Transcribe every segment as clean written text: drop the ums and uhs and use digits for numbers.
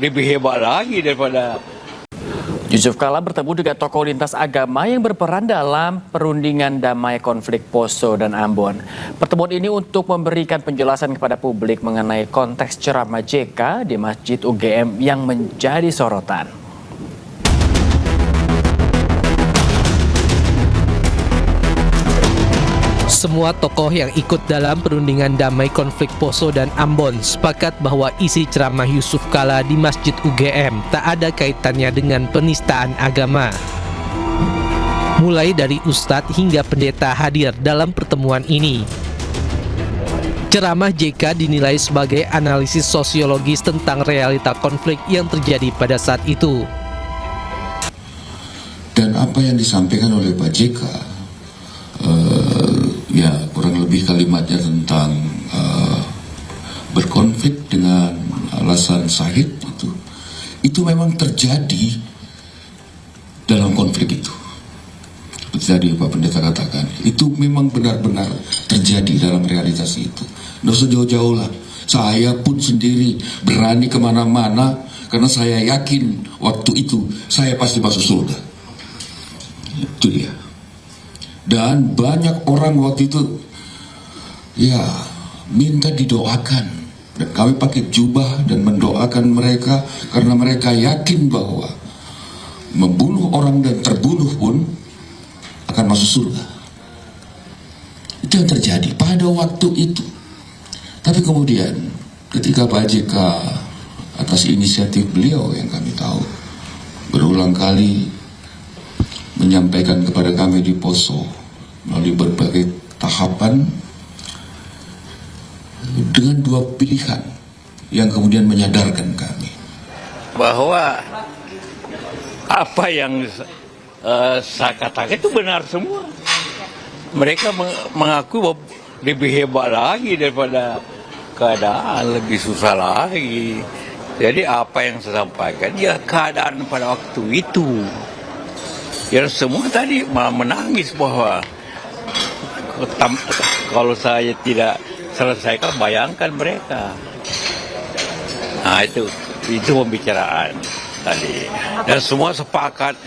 lebih hebat lagi daripada. Yusuf Kala bertemu dengan tokoh lintas agama yang berperan dalam perundingan damai konflik Poso dan Ambon. Pertemuan ini untuk memberikan penjelasan kepada publik mengenai konteks ceramah JK di Masjid UGM yang menjadi sorotan. Semua tokoh yang ikut dalam perundingan damai konflik Poso dan Ambon sepakat bahwa isi ceramah Yusuf Kala di Masjid UGM tak ada kaitannya dengan penistaan agama. Mulai dari ustadz hingga pendeta hadir dalam pertemuan ini. Ceramah JK dinilai sebagai analisis sosiologis tentang realita konflik yang terjadi pada saat itu. Dan apa yang disampaikan oleh Pak JK, ya kurang lebih kalimatnya tentang berkonflik dengan alasan sahid itu memang terjadi dalam konflik itu. Seperti tadi Pak Pendeta katakan, itu memang benar-benar terjadi dalam realitas itu. Nggak usah jauh-jauh lah, saya pun sendiri berani kemana-mana karena saya yakin waktu itu saya pasti masuk surga. Itu dia. Dan banyak orang waktu itu ya minta didoakan, dan kami pakai jubah dan mendoakan mereka karena mereka yakin bahwa membunuh orang dan terbunuh pun akan masuk surga. Itu yang terjadi pada waktu itu. Tapi kemudian ketika Pak JK atas inisiatif beliau yang kami tahu berulang kali menyampaikan kepada kami di Poso melalui berbagai tahapan dengan dua pilihan yang kemudian menyadarkan kami Bahwa apa yang saya katakan itu benar semua. Mereka mengaku bahwa lebih hebat lagi daripada keadaan, lebih susah lagi. Jadi apa yang saya sampaikan ya keadaan pada waktu itu. Ya semua tadi malah menangis bahwa kalau saya tidak selesaikan, bayangkan mereka. Nah itu pembicaraan tadi. Dan semua sepakat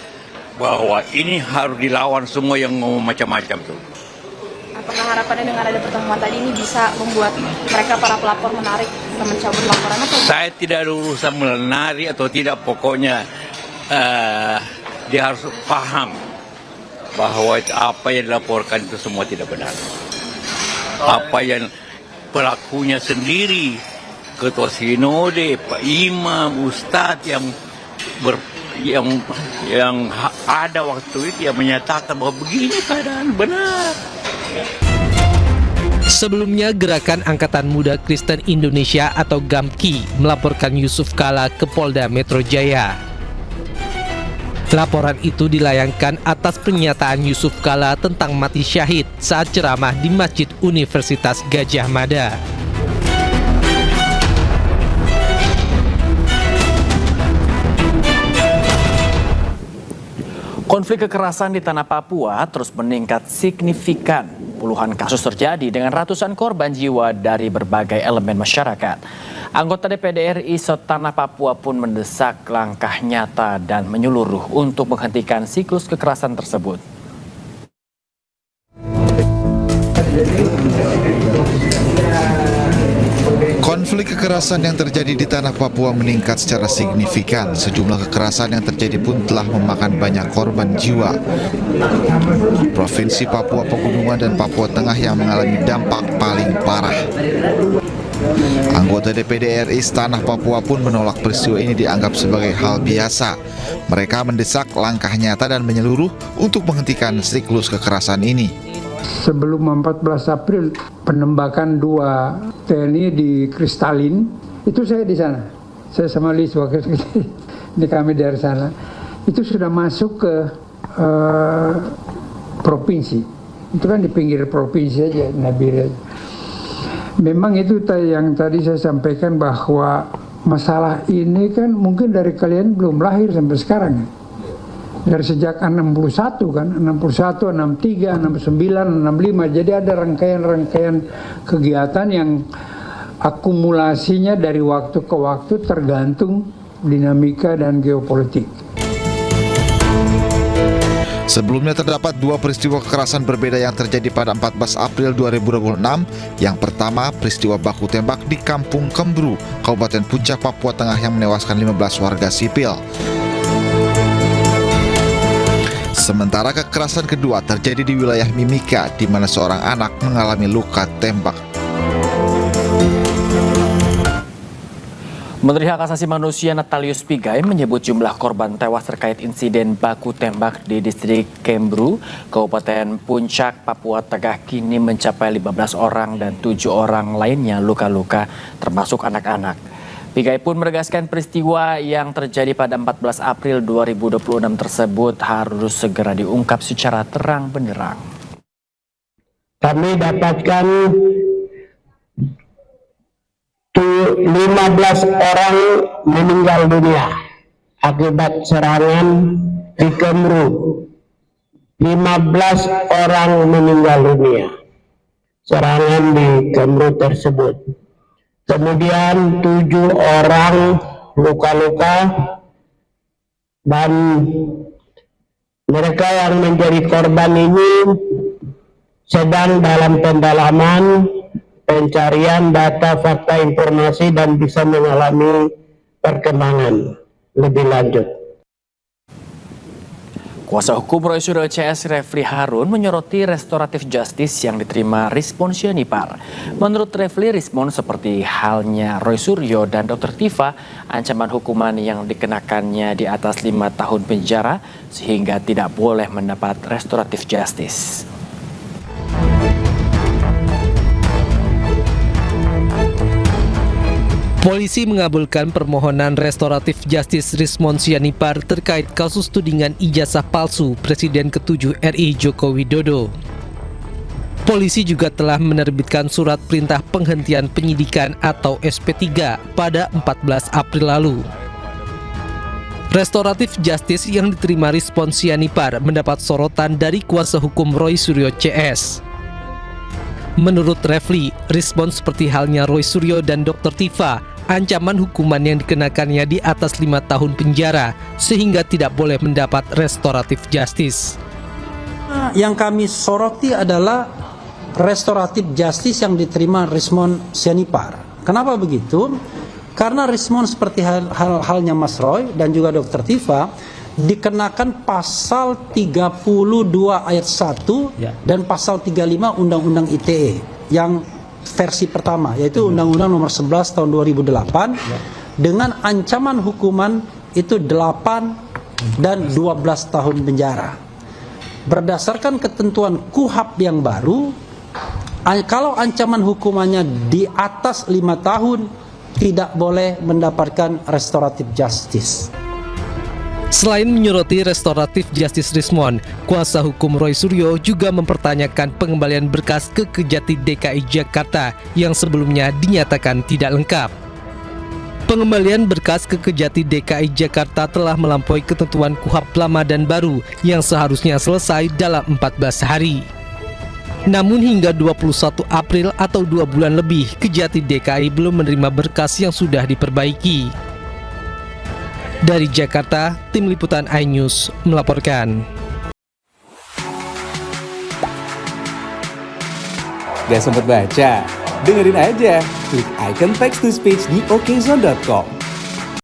bahwa ini harus dilawan semua yang ngomong macam-macam tuh. Apakah harapannya dengan ada pertemuan tadi ini bisa membuat mereka para pelapor menarik dan mencabut laporan atau? Saya tidak ada urusan menarik atau tidak, pokoknya dia harus paham bahwa apa yang dilaporkan itu semua tidak benar. Apa yang pelakunya sendiri, ketua sinode, Pak Imam, Ustadz yang ada waktu itu yang menyatakan bahwa begini keadaan benar. Sebelumnya, Gerakan Angkatan Muda Kristen Indonesia atau GAMKI melaporkan Yusuf Kala ke Polda Metro Jaya. Laporan itu dilayangkan atas pernyataan Yusuf Kala tentang mati syahid saat ceramah di Masjid Universitas Gadjah Mada. Konflik kekerasan di tanah Papua terus meningkat signifikan. Puluhan kasus terjadi dengan ratusan korban jiwa dari berbagai elemen masyarakat. Anggota DPD RI setanah Papua pun mendesak langkah nyata dan menyeluruh untuk menghentikan siklus kekerasan tersebut. Konflik kekerasan yang terjadi di tanah Papua meningkat secara signifikan. Sejumlah kekerasan yang terjadi pun telah memakan banyak korban jiwa. Provinsi Papua Pegunungan dan Papua Tengah yang mengalami dampak paling parah. Anggota DPD RI setanah Papua pun menolak peristiwa ini dianggap sebagai hal biasa. Mereka mendesak langkah nyata dan menyeluruh untuk menghentikan siklus kekerasan ini. Sebelum 14 April penembakan 2 TNI di Kristalin, itu saya di sana. Saya sama Lis wakil ini kami dari sana. Itu sudah masuk ke provinsi. Itu kan di pinggir provinsi aja, Nabire. Memang itu yang tadi saya sampaikan bahwa masalah ini kan mungkin dari kalian belum lahir sampai sekarang. Dari sejak 61 kan, 61, 63, 69, 65. Jadi ada rangkaian-rangkaian kegiatan yang akumulasinya dari waktu ke waktu tergantung dinamika dan geopolitik. Sebelumnya terdapat dua peristiwa kekerasan berbeda yang terjadi pada 14 April 2026. Yang pertama, peristiwa baku tembak di Kampung Kembru, Kabupaten Puncak, Papua Tengah yang menewaskan 15 warga sipil. Sementara kekerasan kedua terjadi di wilayah Mimika, di mana seorang anak mengalami luka tembak. Menteri Hak Asasi Manusia Natalius Pigai menyebut jumlah korban tewas terkait insiden baku tembak di distrik Kembru, Kabupaten Puncak, Papua Tengah kini mencapai 15 orang dan 7 orang lainnya luka-luka termasuk anak-anak. Pigai pun menegaskan peristiwa yang terjadi pada 14 April 2026 tersebut harus segera diungkap secara terang benderang. Kami dapatkan 15 orang meninggal dunia akibat serangan di Kembru. 15 orang meninggal dunia serangan di Kembru tersebut. Kemudian 7 orang luka-luka dan mereka yang menjadi korban ini sedang dalam pendalaman, pencarian data, fakta, informasi dan bisa mengalami perkembangan lebih lanjut. Kuasa hukum Roy Suryo CS Refli Harun menyoroti restoratif justice yang diterima Rismon Sianipar. Menurut Refli, Rismon seperti halnya Roy Suryo dan Dr. Tifa, ancaman hukuman yang dikenakannya di atas 5 tahun penjara sehingga tidak boleh mendapat restoratif justice. Polisi mengabulkan permohonan restoratif justice Rismon Sianipar terkait kasus tudingan ijazah palsu Presiden ke-7 RI Joko Widodo. Polisi juga telah menerbitkan surat perintah penghentian penyidikan atau SP3 pada 14 April lalu. Restoratif justice yang diterima Rismon Sianipar mendapat sorotan dari kuasa hukum Roy Suryo CS. Menurut Refli, Rismon seperti halnya Roy Suryo dan Dr. Tifa, ancaman hukuman yang dikenakannya di atas 5 tahun penjara sehingga tidak boleh mendapat restoratif justice. Yang kami soroti adalah restoratif justice yang diterima Rismon Sianipar. Kenapa begitu? Karena Rismon seperti halnya Mas Roy dan juga Dr. Tifa dikenakan pasal 32 ayat 1 dan pasal 35 Undang-Undang ITE yang versi pertama, yaitu Undang-Undang nomor 11 tahun 2008 dengan ancaman hukuman itu 8 dan 12 tahun penjara. Berdasarkan ketentuan KUHAP yang baru, kalau ancaman hukumannya di atas 5 tahun tidak boleh mendapatkan restoratif justice. Selain menyoroti restoratif justice Rismon, kuasa hukum Roy Suryo juga mempertanyakan pengembalian berkas ke Kejati DKI Jakarta yang sebelumnya dinyatakan tidak lengkap. Pengembalian berkas ke Kejati DKI Jakarta telah melampaui ketentuan KUHAP lama dan baru yang seharusnya selesai dalam 14 hari. Namun hingga 21 April atau 2 bulan lebih, Kejati DKI belum menerima berkas yang sudah diperbaiki. Dari Jakarta, Tim Liputan iNews melaporkan. Gak sempet baca? Dengerin aja, klik icon text to speech di okezone.com.